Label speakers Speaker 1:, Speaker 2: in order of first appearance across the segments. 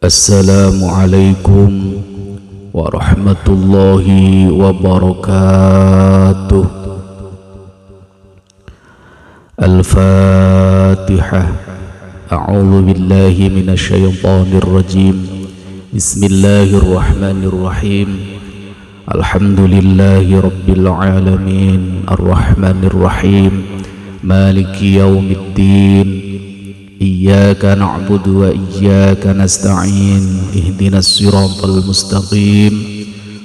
Speaker 1: Assalamualaikum warahmatullahi wabarakatuh. Al-Fatihah. A'udzu billahi minasyaitonir rajim. Bismillahirrahmanirrahim. Alhamdulillahi rabbil alamin. Ar-Rahmanir Rahim. Maliki yaumiddin. Iyyaka na'budu wa iyyaka nasta'in. Ihdinas siratal mustaqim.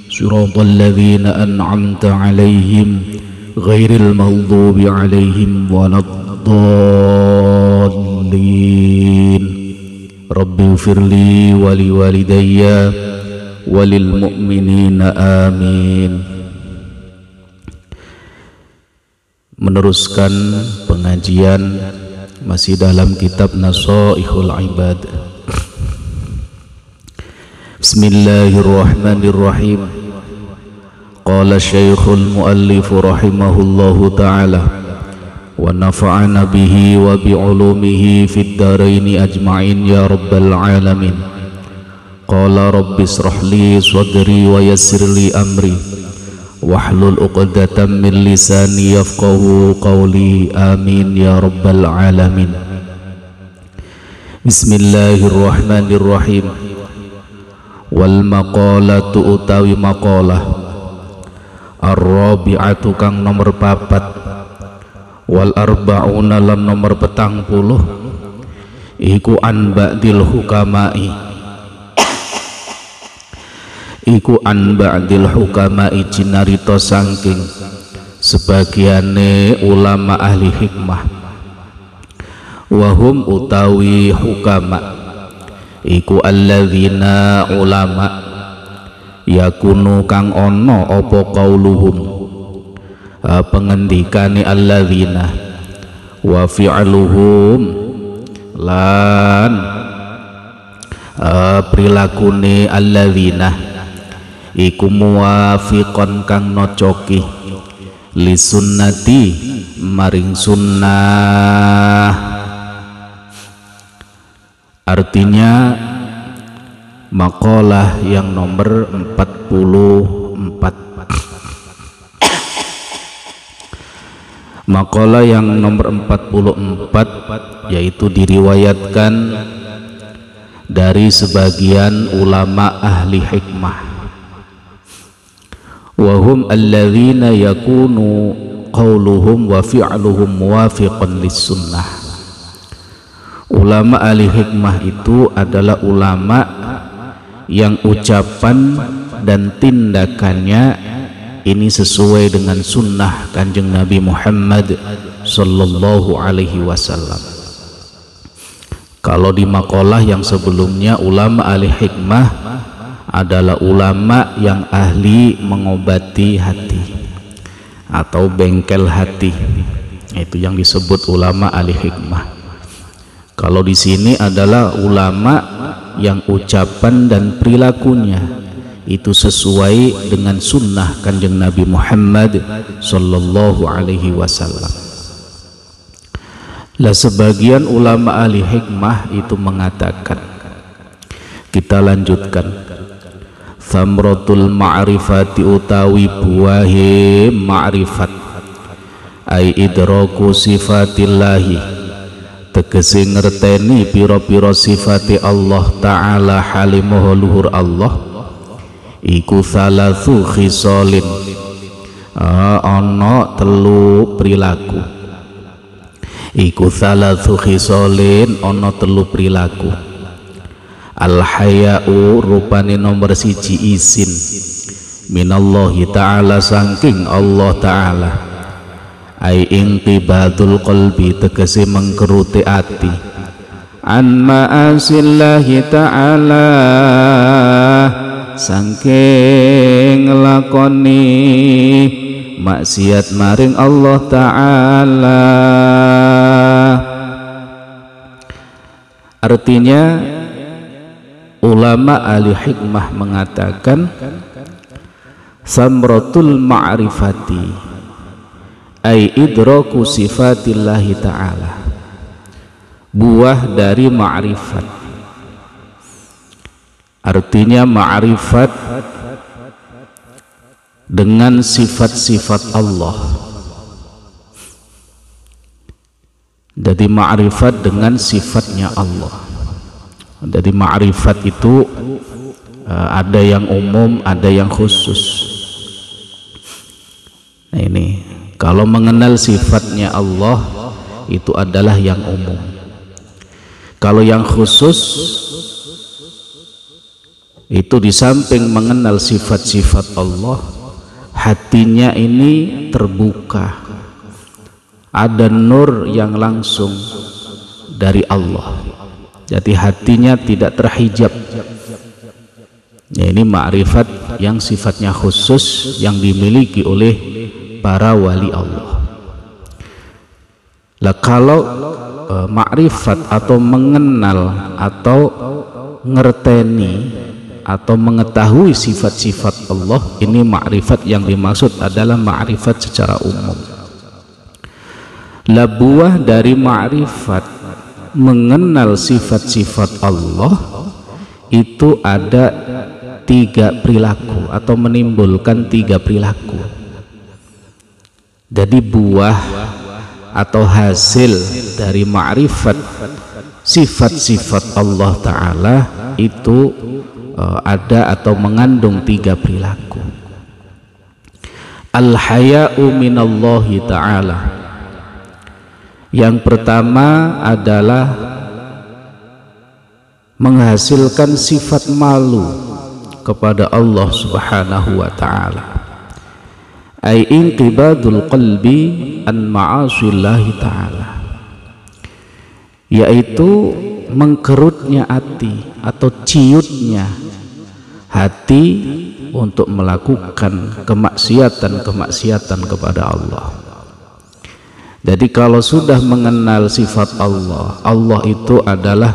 Speaker 1: Siratal ladzina an'amta 'alaihim ghairil maghdubi 'alaihim waladdallin. Rabbighfirli wa liwalidayya walil mu'minina amin. Meneruskan pengajian masih dalam kitab Nasaihul Ibad. Bismillahirrahmanirrahim. Qala Syekhul Muallif rahimahullahu ta'ala wa nafa'ana bihi wa bi'ulumihi fid dharaini ajma'in ya rabbal alamin. Qala rabbi israh li sadri wa yassir li amri wahlul 'uqdatam min lisani yafqahu qawli. Amin ya rabbal alamin. Bismillahirrahmanirrahim. Wal maqalatu utawi maqalah ar-rabi'atu kang nomor 4 wal arba'una lan nomor 40 iku an ba'dil hukama'i iku an ba'dil hukama'i cinarita sangking sebagiane ulama ahli hikmah. Wahum utawi hukama iku alladzina ulama yakunu kang ono opo qauluhum pengendikane alladzina wa fi'luhum lan prilakune alladzina iku muwafiqon kang nocoki li sunnati maring sunnah. Artinya maqalah yang nomor 44. Maqalah yang nomor 44 yaitu diriwayatkan dari sebagian ulama ahli hikmah. Wahum alladzina yakunu qauluhum wa fi'luhum muwafiqan lis-sunnah. Ulama ahli hikmah itu adalah ulama yang ucapan dan tindakannya ini sesuai dengan sunnah Kanjeng Nabi Muhammad sallallahu alaihi wasallam. Kalau di maqalah yang sebelumnya ulama ahli hikmah adalah ulama yang ahli mengobati hati atau bengkel hati, itu yang disebut ulama ahli hikmah. Kalau di sini adalah ulama yang ucapan dan perilakunya itu sesuai dengan sunnah Kanjeng Nabi Muhammad sallallahu alaihi wasallam. Lah sebagian ulama ahli hikmah itu mengatakan, kita lanjutkan. Thamratul ma'rifati utawi buahe ma'rifat ai idraku sifatillahi tegese ngerteni pira-pira sifati Allah Ta'ala halimaha luhur Allah iku salatsu khisalin ana telu perilaku iku salatsu khisalin ana telu perilaku. Al-haya'u rupane nomor siji izin minallahi ta'ala sangking Allah ta'ala ai inqibadul qalbi tegese mengkeruti ati an ma'asillahi ta'ala sangking nglakoni maksiat maring Allah ta'ala. Artinya ulama ahli hikmah mengatakan samratul ma'rifati ay idraku sifatillahi ta'ala, buah dari ma'rifat artinya ma'rifat dengan sifat-sifat Allah. Jadi ma'rifat dengan sifatnya Allah. Jadi ma'rifat itu ada yang umum, ada yang khusus. Nah ini, kalau mengenal sifatnya Allah itu adalah yang umum. Kalau yang khusus itu di samping mengenal sifat-sifat Allah, hatinya ini terbuka, ada nur yang langsung dari Allah. Jadi hatinya tidak terhijab. Ya, ini ma'rifat yang sifatnya khusus yang dimiliki oleh para wali Allah. Lah kalau ma'rifat atau mengenal atau ngerteni atau mengetahui sifat-sifat Allah, ini ma'rifat yang dimaksud adalah ma'rifat secara umum. Lah buah dari ma'rifat mengenal sifat-sifat Allah itu ada 3 perilaku atau menimbulkan 3 perilaku. Jadi buah atau hasil dari ma'rifat sifat-sifat Allah Ta'ala itu ada atau mengandung 3 perilaku. Al-haya'u minallahi ta'ala. Yang pertama adalah menghasilkan sifat malu kepada Allah Subhanahu wa ta'ala. Ai inqibadul qalbi an ma'asillahi ta'ala, yaitu mengkerutnya hati atau ciutnya hati untuk melakukan kemaksiatan kepada Allah. Jadi kalau sudah mengenal sifat Allah, Allah itu adalah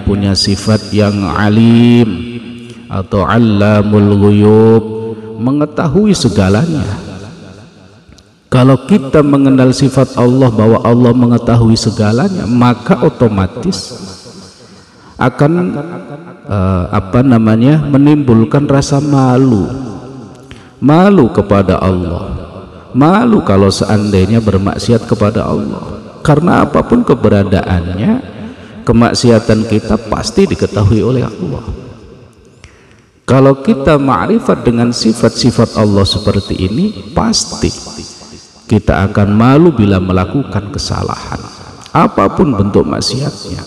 Speaker 1: punya sifat yang alim atau allamul ghuyub, mengetahui segalanya. Kalau kita mengenal sifat Allah bahwa Allah mengetahui segalanya, maka otomatis akan menimbulkan rasa malu kepada Allah. Malu kalau seandainya bermaksiat kepada Allah, karena apapun keberadaannya, kemaksiatan kita pasti diketahui oleh Allah. Kalau kita ma'rifat dengan sifat-sifat Allah seperti ini, pasti kita akan malu bila melakukan kesalahan apapun bentuk maksiatnya.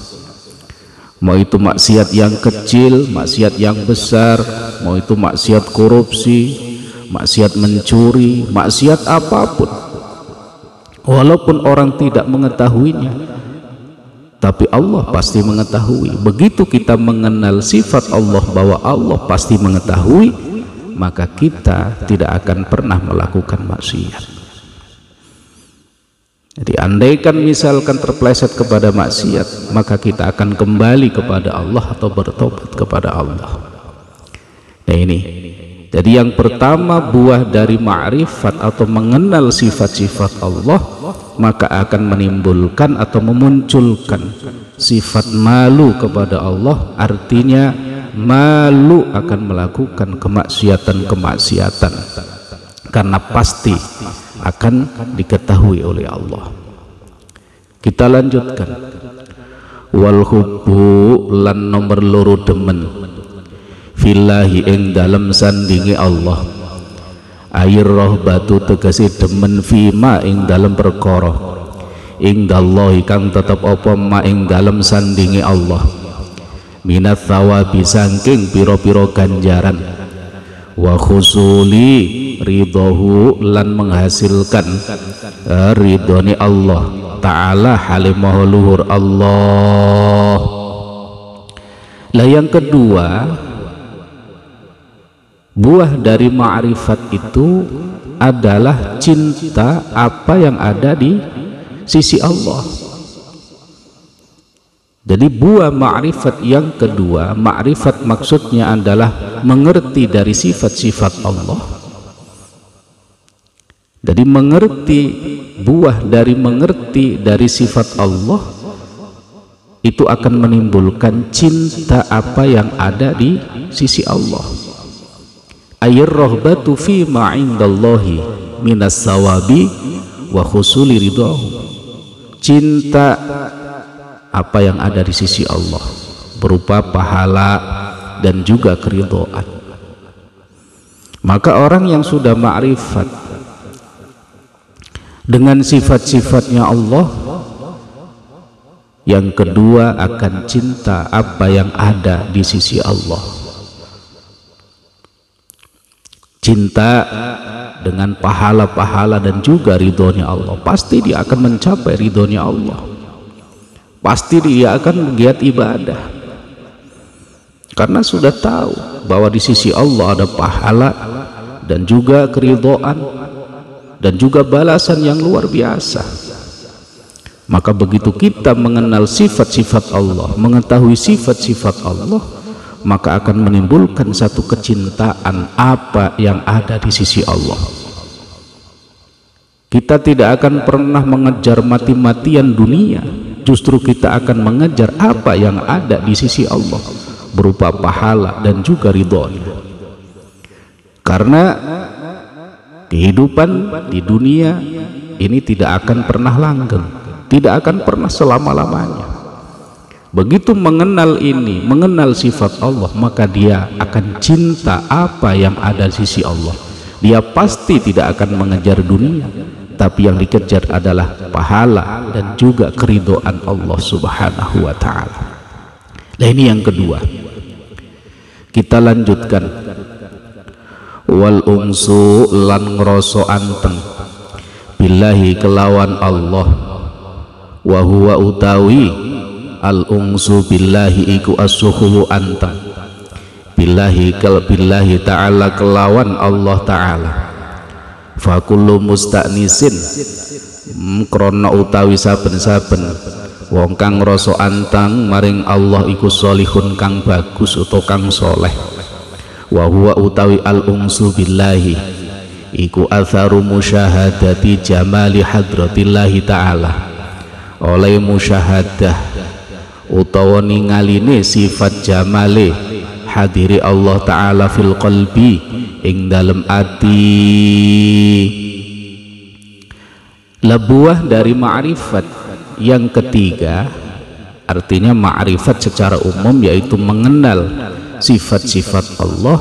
Speaker 1: Mau itu maksiat yang kecil, maksiat yang besar, mau itu maksiat korupsi, maksiat mencuri, maksiat apapun, walaupun orang tidak mengetahuinya, tapi Allah pasti mengetahui. Begitu kita mengenal sifat Allah bahwa Allah pasti mengetahui, maka kita tidak akan pernah melakukan maksiat. Jadi andaikan misalkan terpeleset kepada maksiat, maka kita akan kembali kepada Allah atau bertobat kepada Allah. Nah ini, jadi yang pertama buah dari ma'rifat atau mengenal sifat-sifat Allah, maka akan menimbulkan atau memunculkan sifat malu kepada Allah. Artinya malu akan melakukan kemaksiatan karena pasti akan diketahui oleh Allah. Kita lanjutkan. Wal hubbu lan nomor loro demen fillahi ing dalam sandingi Allah. Air rohbatu tegasi demen fima ing dalam perkara ing dallahi kang tetep apa ma ing dalam sandingi Allah, minat thawabi sangking piro-piro ganjaran, wa khusuli ridhohu lan menghasilkan ridhoni Allah Ta'ala halimah luhur Allah. Lah yang kedua, buah dari ma'rifat itu adalah cinta apa yang ada di sisi Allah. Jadi buah ma'rifat yang kedua, ma'rifat maksudnya adalah mengerti dari sifat-sifat Allah. Jadi mengerti, buah dari mengerti dari sifat Allah itu akan menimbulkan cinta apa yang ada di sisi Allah. Ayir rahbatu fi ma indallahi minas sawabi wa husuli ridhahu. Cinta apa yang ada di sisi Allah berupa pahala dan juga keridhaan. Maka orang yang sudah ma'rifat dengan sifat-sifatnya Allah, yang kedua akan cinta apa yang ada di sisi Allah. Cinta dengan pahala-pahala dan juga ridhonya Allah. Pasti dia akan mencapai ridhonya Allah. Pasti dia akan giat ibadah. Karena sudah tahu bahwa di sisi Allah ada pahala dan juga keridhaan dan juga balasan yang luar biasa. Maka begitu kita mengenal sifat-sifat Allah, mengetahui sifat-sifat Allah, maka akan menimbulkan satu kecintaan apa yang ada di sisi Allah. Kita tidak akan pernah mengejar mati-matian dunia, justru kita akan mengejar apa yang ada di sisi Allah berupa pahala dan juga ridhonya. Karena kehidupan di dunia ini tidak akan pernah langgeng, tidak akan pernah selama-lamanya. Begitu mengenal ini, mengenal sifat Allah, maka dia akan cinta apa yang ada di sisi Allah. Dia pasti tidak akan mengejar dunia, tapi yang dikejar adalah pahala dan juga keridhaan Allah Subhanahu wa ta'ala. Nah, ini yang kedua. Kita lanjutkan. Wal unsu lan ngroso anteng billahi kelawan Allah, wa huwa utawi al ungsu billahi iku as-suhulu anteng billahi ta'ala kelawan Allah ta'ala. Fa kullu musta'nisin krana utawi saben-saben wong kang ngrasa anteng maring Allah iku sholihun kang bagus utawa kang soleh. Wa huwa utawi al ungsu billahi iku atharu musyahadati jamali hadratillahi ta'ala, oleh musyahadah utawa ningaline sifat jamale hadiri Allah ta'ala fil qalbi ing dalem ati. Lebuah dari ma'rifat yang ketiga, artinya ma'rifat secara umum yaitu mengenal sifat-sifat Allah,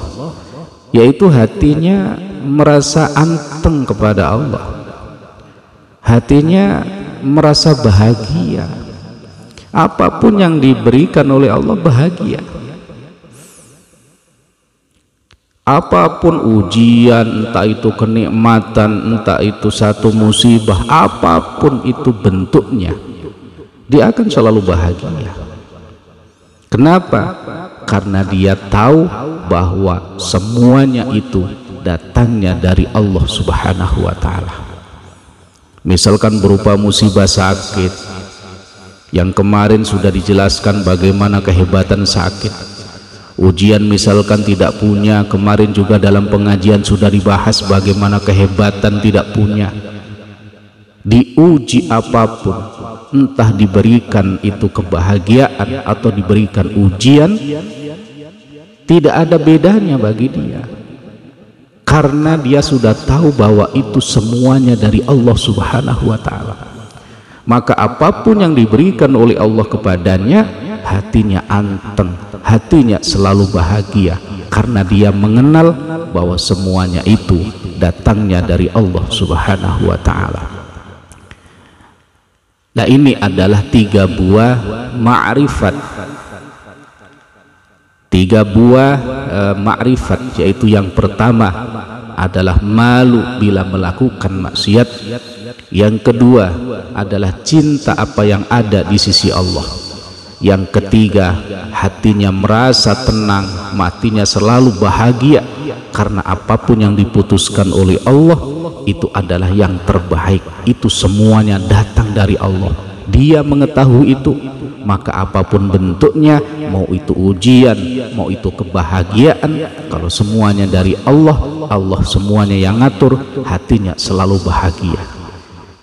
Speaker 1: yaitu hatinya merasa anteng kepada Allah, hatinya merasa bahagia. Apapun yang diberikan oleh Allah bahagia. Apapun ujian, entah itu kenikmatan, entah itu satu musibah, apapun itu bentuknya, dia akan selalu bahagia. Kenapa? Karena dia tahu bahwa semuanya itu datangnya dari Allah Subhanahu wa ta'ala. Misalkan berupa musibah sakit, yang kemarin sudah dijelaskan bagaimana kehebatan sakit. Ujian misalkan tidak punya, kemarin juga dalam pengajian sudah dibahas bagaimana kehebatan tidak punya. Diuji apapun, entah diberikan itu kebahagiaan atau diberikan ujian, tidak ada bedanya bagi dia, karena dia sudah tahu bahwa itu semuanya dari Allah Subhanahu wa ta'ala. Maka apapun yang diberikan oleh Allah kepadanya, hatinya anteng, hatinya selalu bahagia, karena dia mengenal bahwa semuanya itu datangnya dari Allah Subhanahu wa ta'ala. Nah, ini adalah 3 buah ma'rifat, 3 buah ma'rifat, yaitu yang pertama adalah malu bila melakukan maksiat, yang kedua adalah cinta apa yang ada di sisi Allah, yang ketiga hatinya merasa tenang, hatinya selalu bahagia karena apapun yang diputuskan oleh Allah itu adalah yang terbaik, itu semuanya datang dari Allah. Dia mengetahui itu, maka apapun bentuknya, mau itu ujian, mau itu kebahagiaan, kalau semuanya dari Allah, Allah semuanya yang ngatur, hatinya selalu bahagia.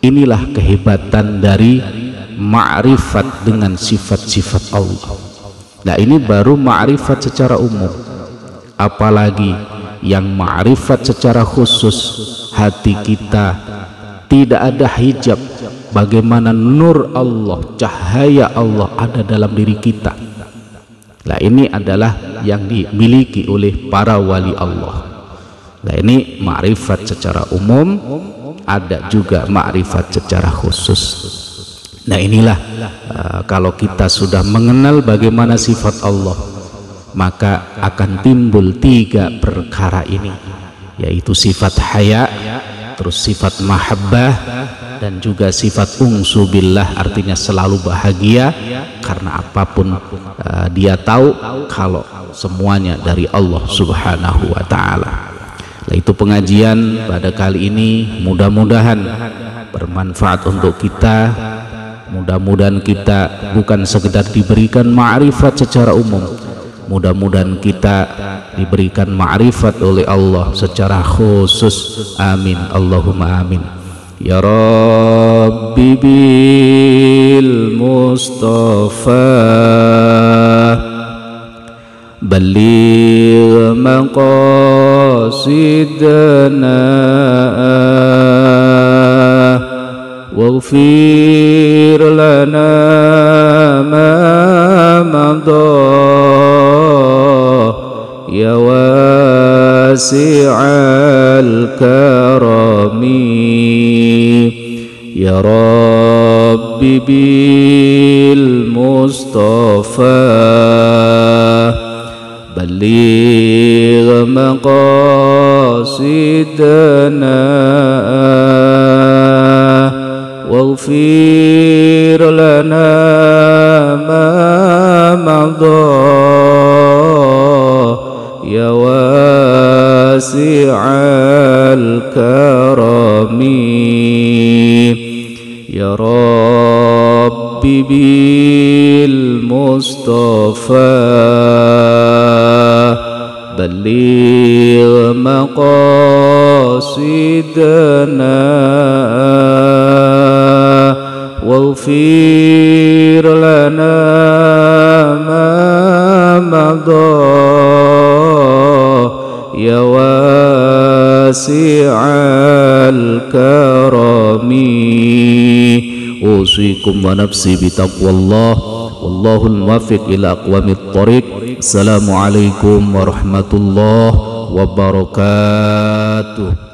Speaker 1: Inilah kehebatan dari ma'rifat dengan sifat-sifat Allah. Nah, ini baru ma'rifat secara umum. Apalagi yang ma'rifat secara khusus, hati kita tidak ada hijab, bagaimana nur Allah, cahaya Allah ada dalam diri kita. Nah, ini adalah yang dimiliki oleh para wali Allah. Nah, ini ma'rifat secara umum, ada juga ma'rifat secara khusus. Nah, inilah kalau kita sudah mengenal bagaimana sifat Allah, maka akan timbul 3 perkara ini, yaitu sifat haya, terus sifat mahabbah, dan juga sifat ungsu billah, artinya selalu bahagia karena apapun dia tahu kalau semuanya dari Allah Subhanahu wa Ta'ala. Nah, itu pengajian pada kali ini, mudah-mudahan bermanfaat untuk kita. Mudah-mudahan kita bukan sekedar diberikan ma'rifat secara umum, mudah-mudahan kita diberikan ma'rifat oleh Allah secara khusus. Amin, Allahumma amin. Ya Rabbi bil Mustafa baligh maqasidana waghfir lana ma madha ya wasi'al karami ya Rabbi bil Mustafa baligh maqasidana waghfir lana ma madha ya wasi'al karami ya Rabbi bil Mustafa baligh maqasidana waghfir lana ma madha ya wasi'al karami. Usikum wa nafsi bitaqwallah, wallahul muwaffiq ila aqwamit thoriq. Assalamualaikum warahmatullahi wabarakatuh.